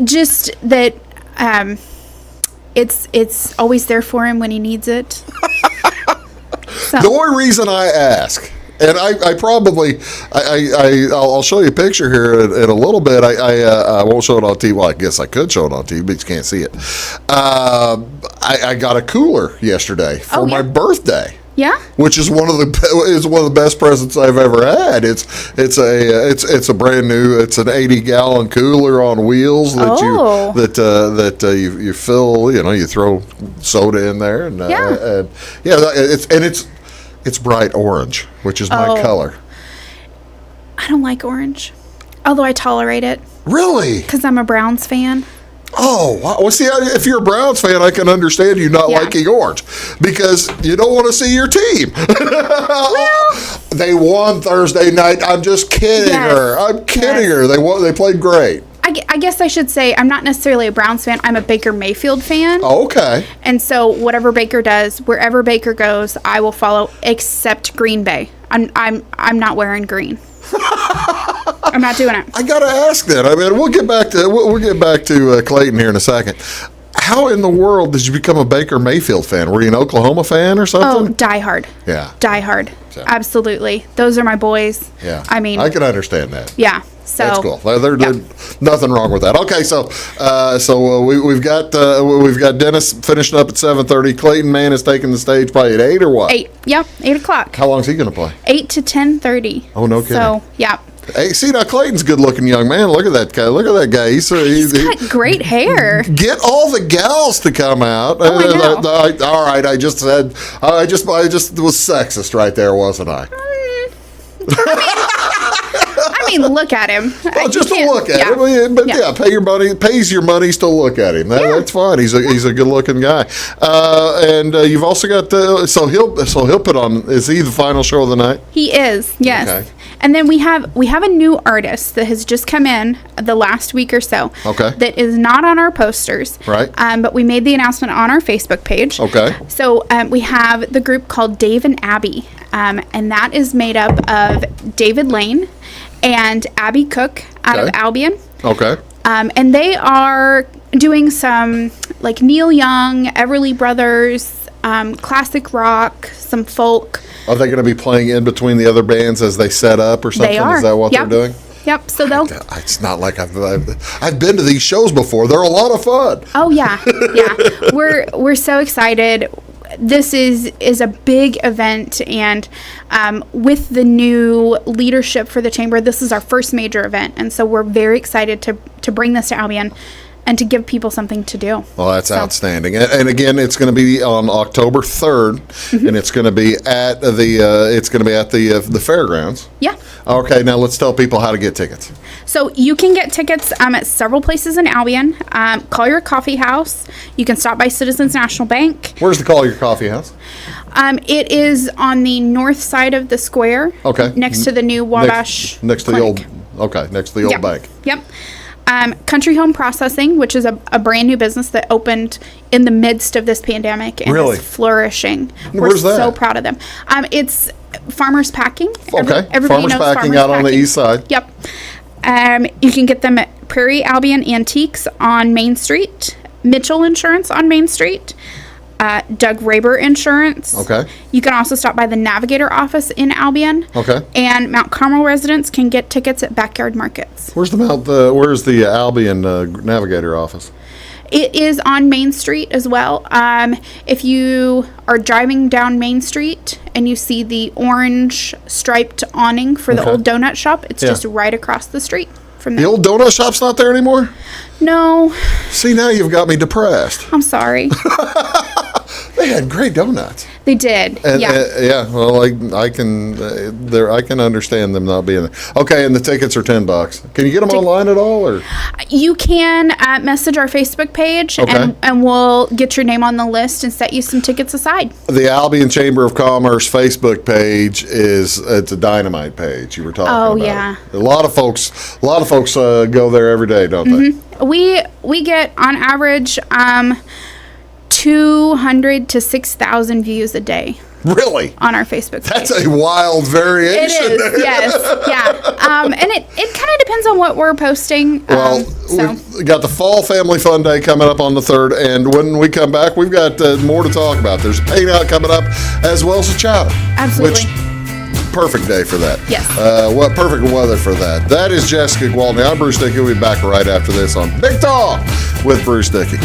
Just that it's always there for him when he needs it. The only reason I ask. And I'll show you a picture here in a little bit. I won't show it on TV. Well, I guess I could show it on TV, but you can't see it. I got a cooler yesterday for my birthday. Yeah, which is one of the best presents I've ever had. It's a brand new. It's an 80-gallon cooler on wheels that you fill. You throw soda in there and it's bright orange, which is my color. I don't like orange, although I tolerate it. Really? Because I'm a Browns fan. Oh, wow. Well, see, if you're a Browns fan, I can understand you not liking orange because you don't want to see your team. Well, they won Thursday night. I'm just kidding her. I'm kidding her. They played great. I guess I should say I'm not necessarily a Browns fan. I'm a Baker Mayfield fan. Oh, okay. And so whatever Baker does, wherever Baker goes, I will follow, except Green Bay. I'm not wearing green. I'm not doing it. I gotta ask that. I mean, we'll get back to Clayton here in a second. How in the world did you become a Baker Mayfield fan? Were you an Oklahoma fan or something? Oh, diehard. Yeah. Diehard. So. Absolutely. Those are my boys. Yeah. I mean, I can understand that. Yeah. So that's cool. There's nothing wrong with that. Okay, so we've got Dennis finishing up at 7:30. Clayton Mann is taking the stage probably at 8 or what? 8. Yep, 8 o'clock. How long is he going to play? 8 to 10:30. Oh, no kidding. So yeah. Hey, see, now Clayton's a good-looking young man. Look at that guy. Look at that guy. He's got great hair. Get all the gals to come out. Oh, I know. All right, I just was sexist right there, wasn't I? I mean, look at him. Well, just to look at him, but pays your money to look at him. That's fine. He's a good-looking guy, and you've also got so he'll put on. Is he the final show of the night? He is, yes. Okay. And then we have a new artist that has just come in the last week or so. Okay. That is not on our posters. Right. But we made the announcement on our Facebook page. Okay. So we have the group called Dave and Abby, and that is made up of David Lane and Abby Cook out of Albion. Okay. And they are doing some like Neil Young, Everly Brothers, classic rock, some folk. Are they going to be playing in between the other bands as they set up or something? They are. Is that what they're doing? Yep. So they'll. It's not like I've been to these shows before. They're a lot of fun. Oh yeah, yeah. We're so excited. This is a big event, and with the new leadership for the chamber, this is our first major event, and so we're very excited to bring this to Albion and to give people something to do. Well, that's outstanding. And again, it's going to be on October 3rd, and it's going to be at the fairgrounds. Yeah. Okay, now let's tell people how to get tickets. So you can get tickets at several places in Albion. Collier Coffee House. You can stop by Citizens National Bank. Where's the Collier Coffee House? It is on the north side of the square. Okay. Next to the new Wabash. Next to the old bank. Yep. Country Home Processing, which is a brand new business that opened in the midst of this pandemic and is flourishing. Where's that? We're so proud of them. It's Farmers Packing. Okay. Everybody Farmers knows Packing out on the east side. Yep. You can get them at Prairie Albion Antiques on Main Street, Mitchell Insurance on Main Street, Doug Raber Insurance. Okay. You can also stop by the Navigator office in Albion. Okay. And Mount Carmel residents can get tickets at Backyard Markets. Where's the Albion Navigator office? It is on Main Street as well. If you are driving down Main Street and you see the orange striped awning for the old donut shop, it's just right across the street from there. The old donut shop's not there anymore? No. See, now you've got me depressed. I'm sorry. They had great donuts. They did. And, yeah. Well, I can understand them not being there. Okay, and the tickets are $10. Can you get them online at all, or? You can message our Facebook page, and we'll get your name on the list and set you some tickets aside. The Albion Chamber of Commerce Facebook page it's a dynamite page. You were talking about. Oh yeah. A lot of folks go there every day, don't they? We get on average 200 to 6,000 views a day. Really? On our Facebook page. That's a wild variation. It is, yes. Yeah. And it kind of depends on what we're posting. Well, we've got the Fall Family Fun Day coming up on the 3rd, and when we come back, we've got more to talk about. There's Paint Out coming up, as well as a Chowder. Absolutely. Perfect day for that. Yes. Perfect weather for that. That is Jessica Gwaltney. I'm Bruce Dickey. We'll be back right after this on Big Talk with Bruce Dickey.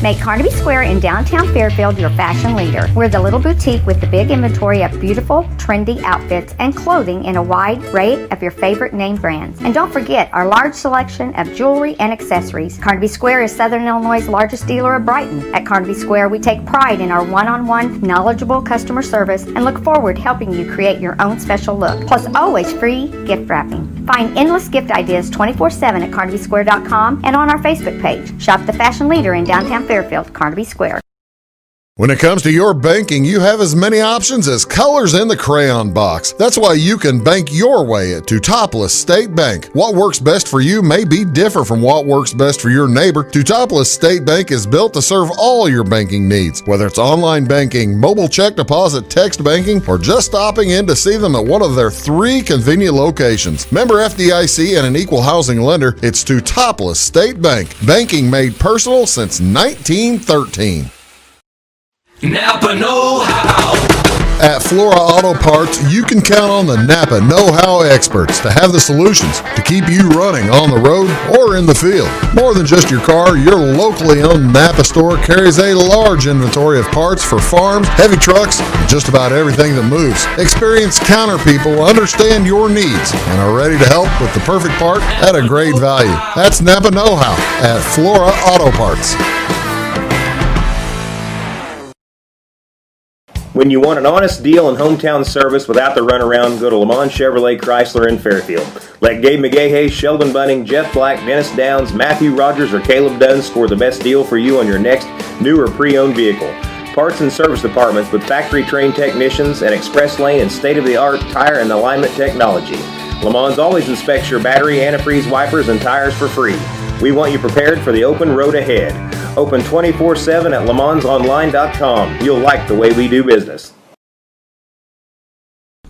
Make Carnaby Square in downtown Fairfield your fashion leader. We're the little boutique with the big inventory of beautiful, trendy outfits and clothing in a wide array of your favorite name brands. And don't forget our large selection of jewelry and accessories. Carnaby Square is Southern Illinois' largest dealer of Brighton. At Carnaby Square, we take pride in our one-on-one, knowledgeable customer service and look forward to helping you create your own special look. Plus, always free gift wrapping. Find endless gift ideas 24/7 at CarnabySquare.com and on our Facebook page. Shop the fashion leader in downtown Fairfield, Carnaby Square. When it comes to your banking, you have as many options as colors in the crayon box. That's why you can bank your way at Teutopolis State Bank. What works best for you may be different from what works best for your neighbor. Teutopolis State Bank is built to serve all your banking needs, whether it's online banking, mobile check deposit, text banking, or just stopping in to see them at one of their 3 convenient locations. Member FDIC and an equal housing lender, it's Teutopolis State Bank. Banking made personal since 1913. Napa know-how. At Flora Auto Parts, you can count on the Napa know-how experts to have the solutions to keep you running on the road or in the field. More than just your car, your locally owned Napa store carries a large inventory of parts for farms, heavy trucks, and just about everything that moves. Experienced counter people understand your needs and are ready to help with the perfect part at a great value. That's Napa know-how at Flora Auto Parts. When you want an honest deal and hometown service without the runaround, go to Le Mans Chevrolet Chrysler in Fairfield. Let Gabe McGahey, Sheldon Bunning, Jeff Black, Dennis Downs, Matthew Rogers, or Caleb Dunn score the best deal for you on your next new or pre-owned vehicle. Parts and service departments with factory-trained technicians and express lane and state-of-the-art tire and alignment technology. Le Mans always inspects your battery, antifreeze, wipers, and tires for free. We want you prepared for the open road ahead. Open 24/7 at lemansonline.com. You'll like the way we do business.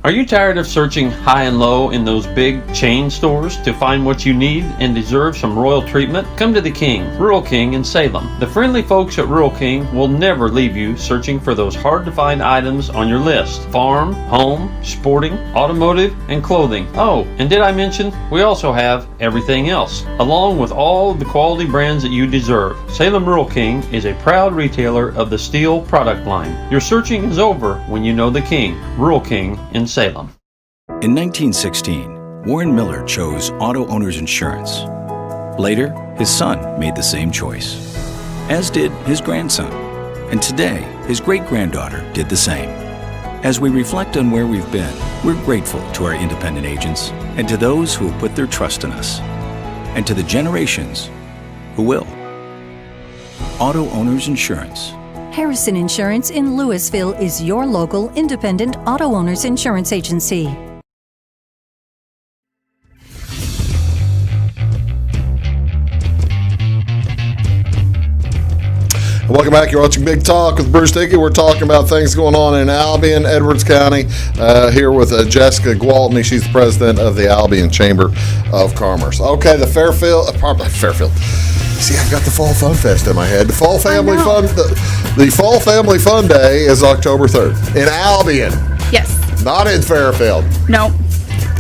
Are you tired of searching high and low in those big chain stores to find what you need and deserve some royal treatment? Come to the King, Rural King in Salem. The friendly folks at Rural King will never leave you searching for those hard to find items on your list. Farm, home, sporting, automotive, and clothing. Oh, and did I mention we also have everything else, along with all the quality brands that you deserve. Salem Rural King is a proud retailer of the steel product line. Your searching is over when you know the King, Rural King in Salem. In 1916, Warren Miller chose Auto Owners Insurance. Later, his son made the same choice, as did his grandson. And today, his great-granddaughter did the same. As we reflect on where we've been, we're grateful to our independent agents and to those who have put their trust in us, and to the generations who will. Auto Owners Insurance. Harrison Insurance in Louisville is your local independent auto owners insurance agency. Welcome back. You're watching Big Talk with Bruce Dickey. We're talking about things going on in Albion, Edwards County, here with Jessica Gwaltney. She's the president of the Albion Chamber of Commerce. Okay, the Fairfield. See, I've got the Fall Fun Fest in my head. The Fall Family Fun. The Fall Family Fun Day is October 3rd in Albion. Yes. Not in Fairfield. No.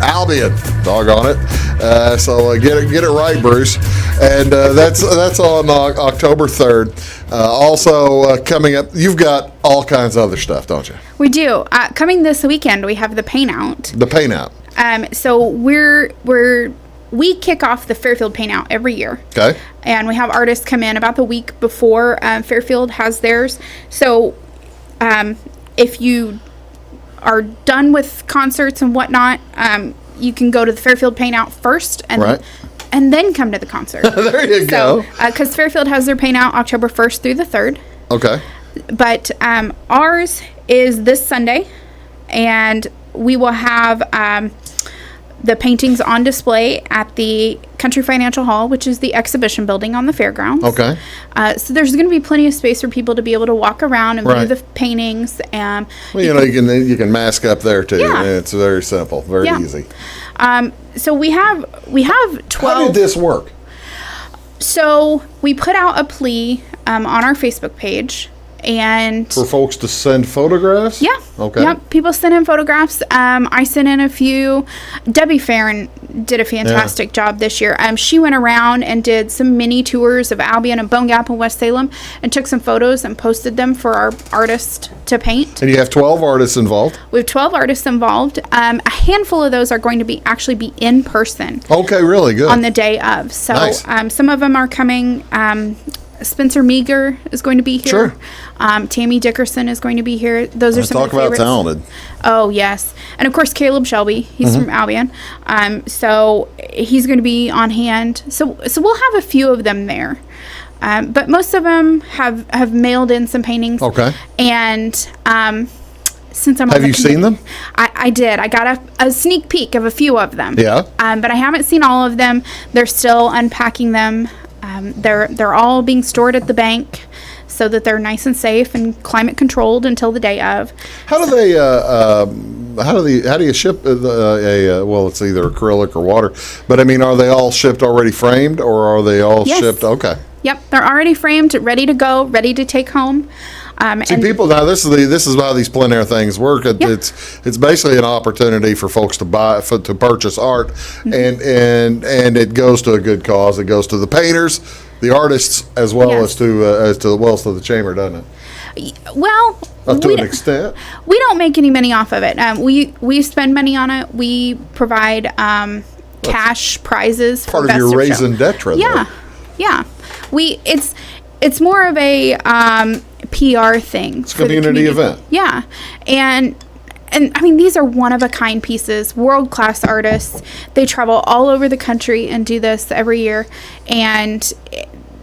Albion, doggone it. So get it right, Bruce. And that's on October 3rd. Also coming up, you've got all kinds of other stuff, don't you? We do. Coming this weekend, we have the Paint Out. The Paint Out. So we kick off the Fairfield Paint Out every year. Okay. And we have artists come in about the week before Fairfield has theirs. So if you are done with concerts and whatnot, you can go to the Fairfield Paint Out first and then come to the concert. There you go. Because Fairfield has their Paint Out October 1st through the 3rd. Okay. But ours is this Sunday, and we will have the paintings on display at the Country Financial Hall, which is the exhibition building on the fairgrounds. Okay. So there's going to be plenty of space for people to be able to walk around and view the paintings. Well, you can mask up there too. Yeah. It's very simple, very easy. So we have 12. How did this work? So we put out a plea on our Facebook page. And for folks to send photographs? Yeah. Okay. Yep. People send in photographs. I sent in a few. Debbie Farron did a fantastic job this year. She went around and did some mini tours of Albion and Bone Gap and West Salem and took some photos and posted them for our artists to paint. And you have 12 artists involved? We have 12 artists involved. A handful of those are going to actually be in person. Okay, really good. On the day of. So nice. Some of them are coming. Spencer Meager is going to be here. Sure. Tammy Dickerson is going to be here. Those are some of the favorites. Talk about talented. Oh, yes. And, of course, Caleb Shelby. He's from Albion. So he's going to be on hand. So we'll have a few of them there. But most of them have mailed in some paintings. Okay. And since I'm have you seen them? I did. I got a sneak peek of a few of them. Yeah. But I haven't seen all of them. They're still unpacking them. They're all being stored at the bank so that they're nice and safe and climate controlled until the day of. How do they? How do you ship well, it's either acrylic or water, but I mean, are they all shipped already framed, or are they all shipped? Okay. Yep, they're already framed, ready to go, ready to take home. See, people now. This is how these plein air things work. It's basically an opportunity for folks to to purchase art, and it goes to a good cause. It goes to the painters, the artists, as well as to the chamber, doesn't it? Well, up to an extent. We don't make any money off of it. We spend money on it. We provide cash prizes. Part of your raison d'etre. Yeah. It's more of a PR thing. It's a community event. Yeah, and I mean, these are one-of-a-kind pieces, world-class artists. They travel all over the country and do this every year, and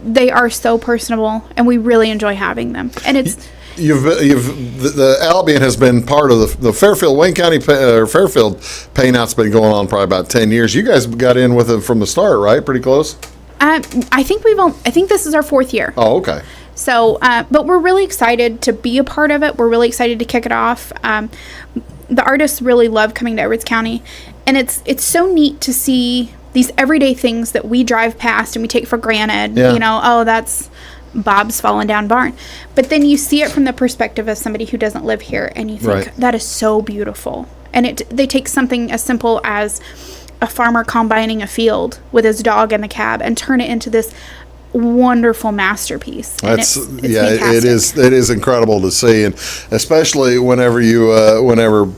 they are so personable, and we really enjoy having them. And it's the Albion has been part of the Fairfield, Wayne County Fairfield paint-out's been going on probably about 10 years. You guys got in with it from the start, right? Pretty close. I think this is our 4th year. Oh, okay. So, but we're really excited to be a part of it. We're really excited to kick it off. The artists really love coming to Edwards County, and it's so neat to see these everyday things that we drive past and we take for granted. Yeah. You know, oh, that's Bob's fallen down barn. But then you see it from the perspective of somebody who doesn't live here, and you think, that is so beautiful. And they take something as simple as a farmer combining a field with his dog in the cab and turn it into this wonderful masterpiece. And it's fantastic. It is incredible to see, and especially whenever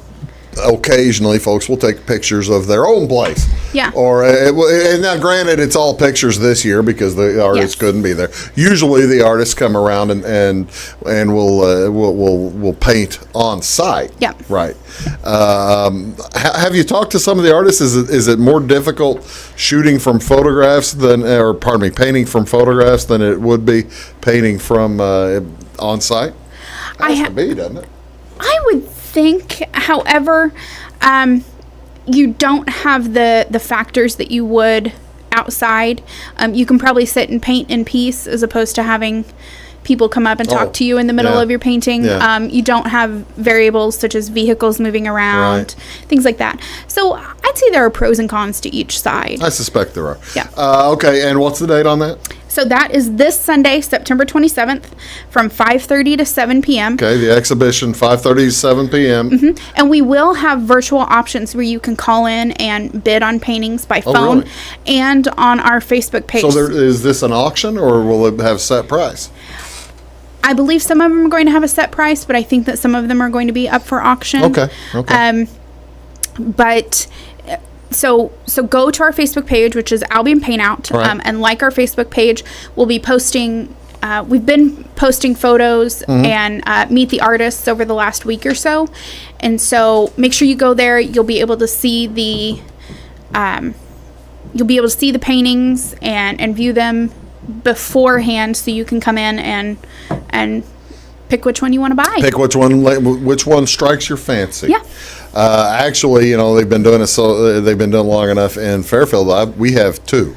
occasionally folks will take pictures of their own place. Yeah. And now granted, it's all pictures this year because the artists couldn't be there. Usually the artists come around and will paint on site. Yeah. Right. Have you talked to some of the artists? Is it more difficult shooting from photographs painting from photographs than it would be painting from on site? Has to be, doesn't it? I would think, however, you don't have the factors that you would outside. You can probably sit and paint in peace as opposed to having people come up and talk to you in the middle of your painting. Yeah. You don't have variables such as vehicles moving around, things like that. So I'd say there are pros and cons to each side. I suspect there are. Yeah. Okay, and what's the date on that? So that is this Sunday, September 27th, from 5:30 to 7 p.m. Okay, the exhibition, 5:30 to 7 p.m. Mm-hmm. And we will have virtual options where you can call in and bid on paintings by phone really? and on our Facebook page. So is this an auction, or will it have set price? I believe some of them are going to have a set price, but I think that some of them are going to be up for auction. Okay. But so go to our Facebook page, which is Albion Paint Out, and like our Facebook page. We'll be posting. We've been posting photos and meet the artists over the last week or so, and so make sure you go there. You'll be able to see the paintings and view them beforehand, so you can come in and pick which one you want to buy. Pick which one strikes your fancy. Yeah. Actually, they've been doing it they've been doing long enough in Fairfield. We have 2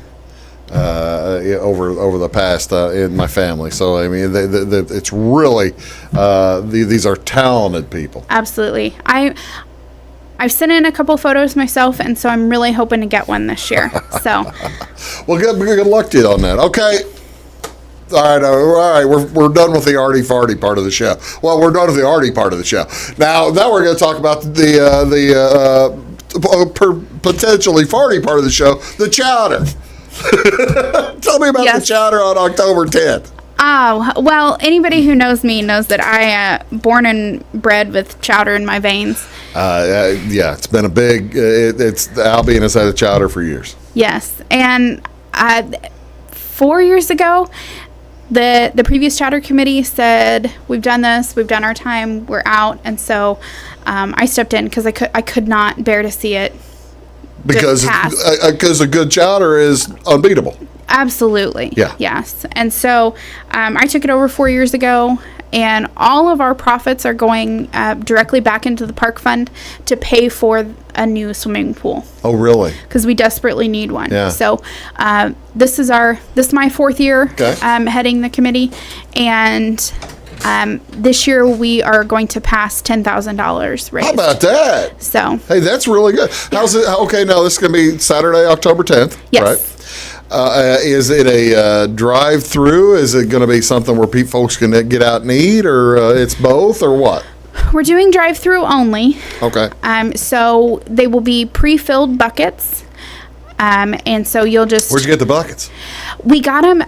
over the past in my family. So I mean, it's really these are talented people. Absolutely. I've sent in a couple photos myself, and so I'm really hoping to get one this year. So, well, good luck to you on that. Okay. All right. We're done with the arty farty part of the show. Well, we're done with the arty part of the show. Now we're going to talk about the potentially farty part of the show, the chowder. Tell me about the chowder on October 10th. Oh, well, anybody who knows me knows that I born and bred with chowder in my veins. It's been a big. Albion has had a chowder for years. Yes, and 4 years ago, the previous chowder committee said, "We've done this. We've done our time. We're out." And so I stepped in because I could not bear to see it. Because a good chowder is unbeatable. Absolutely. Yeah. Yes. And so I took it over 4 years ago, and all of our profits are going directly back into the park fund to pay for a new swimming pool. Oh, really? Because we desperately need one. Yeah. So this is my 4th year heading the committee, and this year we are going to pass $10,000 raised. How about that? So hey, that's really good. How's it? Okay, now this is going to be Saturday, October 10th. Yes. Right? Is it a drive-through? Is it going to be something where folks can get out and eat, or it's both, or what? We're doing drive-through only. Okay. So they will be pre-filled buckets. And so you'll just... Where'd you get the buckets? We got them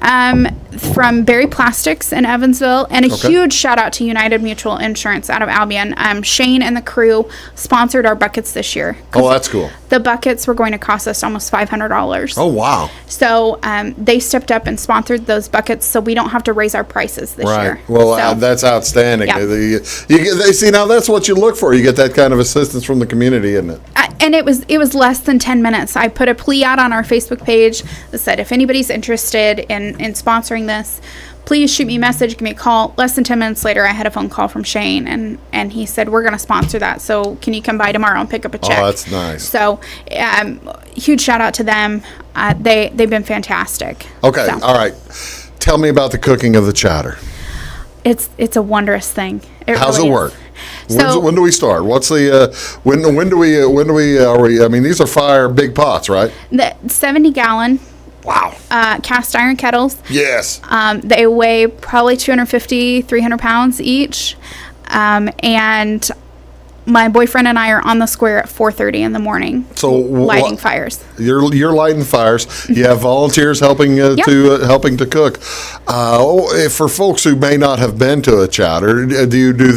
from Berry Plastics in Evansville, and a huge shout out to United Mutual Insurance out of Albion. Shane and the crew sponsored our buckets this year. Oh, that's cool. The buckets were going to cost us almost $500. Oh, wow. So they stepped up and sponsored those buckets, so we don't have to raise our prices this year. Right. Well, that's outstanding. Yeah. See, now that's what you look for. You get that kind of assistance from the community, isn't it? And it was less than 10 minutes. I put a plea out on our Facebook page that said, if anybody's interested in sponsoring this, please shoot me a message, give me a call. Less than 10 minutes later, I had a phone call from Shane, and he said, we're going to sponsor that. So can you come by tomorrow and pick up a check? Oh, that's nice. So huge shout out to them. They've been fantastic. Okay. So. All right. Tell me about the cooking of the chowder. It's a wondrous thing. How's really it work? So, when do we start? What's the I mean, these are big pots, right? The 70-gallon. Wow. Cast iron kettles. Yes. They weigh probably 250, 300 pounds each. And my boyfriend and I are on the square at 4:30 in the morning. So lighting fires. You're lighting fires. You have volunteers helping to cook. For folks who may not have been to a chowder, do you do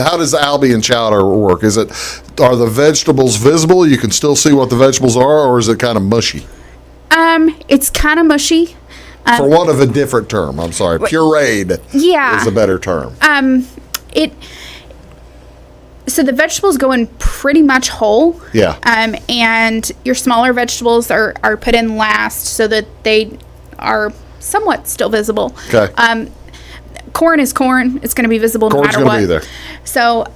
how does the Albion Chowder work? Are the vegetables visible? You can still see what the vegetables are, or is it kind of mushy? It's kind of mushy. For want of a different term, I'm sorry. Pureed is a better term. So the vegetables go in pretty much whole. Yeah. And your smaller vegetables are put in last so that they are somewhat still visible. Okay. Corn is corn. It's going to be visible no matter what. Corn's going to be there. So,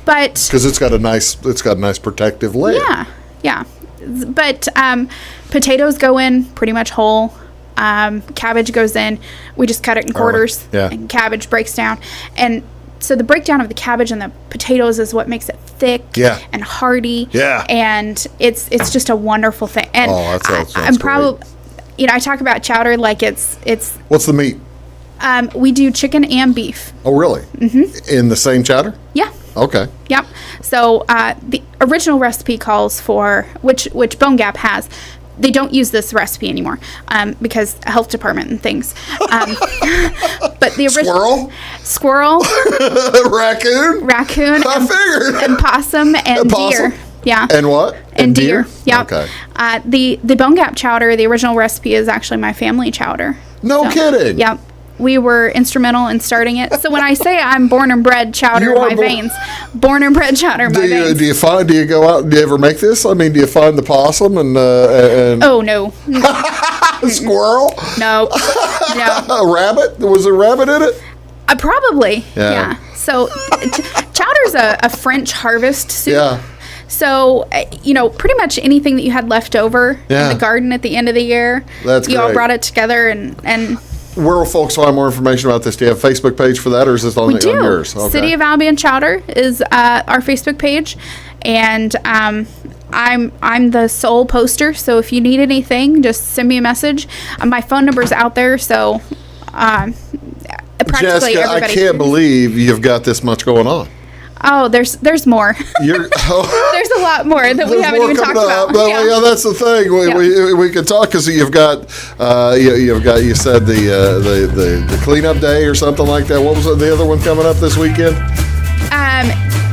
but because it's got a nice protective layer. Yeah. But potatoes go in pretty much whole. Cabbage goes in. We just cut it in quarters. Yeah. And cabbage breaks down. And so the breakdown of the cabbage and the potatoes is what makes it thick and hearty. Yeah. And it's just a wonderful thing. And I'm probably, I talk about chowder like it's. What's the meat? We do chicken and beef. Oh, really? Mm-hmm. In the same chowder? Yeah. Okay. Yep. So the original recipe calls for, which Bone Gap has. They don't use this recipe anymore because health department and things. But the original squirrel, raccoon, and possum and deer. Yeah. And what? And deer. Yeah. Okay. The Bone Gap chowder, the original recipe is actually my family chowder. No kidding. Yep. We were instrumental in starting it. So when I say I'm born and bred chowder in my veins, born and bred chowder in my veins. Do you go out, do you ever make this? I mean, do you find the possum and Oh, no. A squirrel? No. A rabbit? Was there a rabbit in it? Probably. Yeah. So chowder's a French harvest soup. Yeah. So, pretty much anything that you had left over in the garden at the end of the year, you all brought it together and where will folks find more information about this? Do you have a Facebook page for that, or is this on yours? Okay. City of Albion Chowder is our Facebook page, and I'm the sole poster. So if you need anything, just send me a message. My phone number's out there, so practically Jessica, everybody. I can't believe you've got this much going on. Oh, there's more. There's a lot more that we haven't even talked about. Yeah, that's the thing. We could talk because you've got you said the cleanup day or something like that. What was the other one coming up this weekend?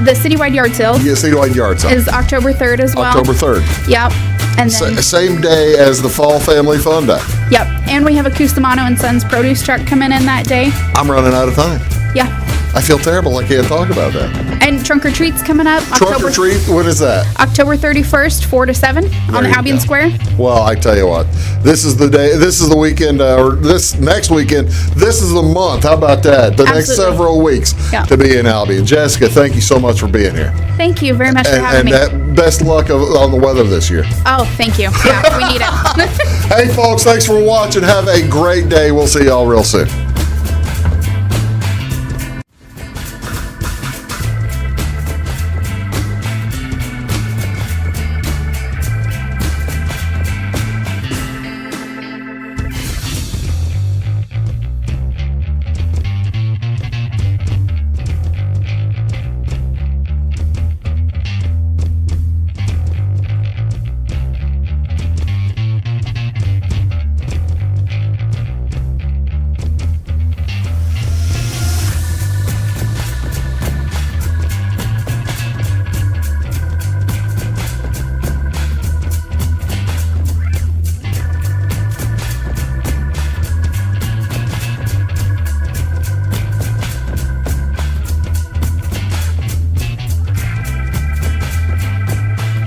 The citywide yard sale. Yeah, citywide yard sale is October 3rd as well. October 3rd. Yep. And then same day as the Fall Family Fun Day. Yep. And we have a Cusimano and Sons produce truck coming in that day. I'm running out of time. Yeah. I feel terrible. I can't talk about that. And Trunk or Treat's coming up. Trunk or Treat? What is that? October 31st, 4 to 7 on the Albion Square. Well, I tell you what. This is the day. This is the weekend, or this next weekend. This is the month. How about that? The next several weeks to be in Albion. Jessica, thank you so much for being here. Thank you very much for having me. And best luck on the weather this year. Oh, thank you. Yeah, we need it. Hey, folks, thanks for watching. Have a great day. We'll see y'all real soon.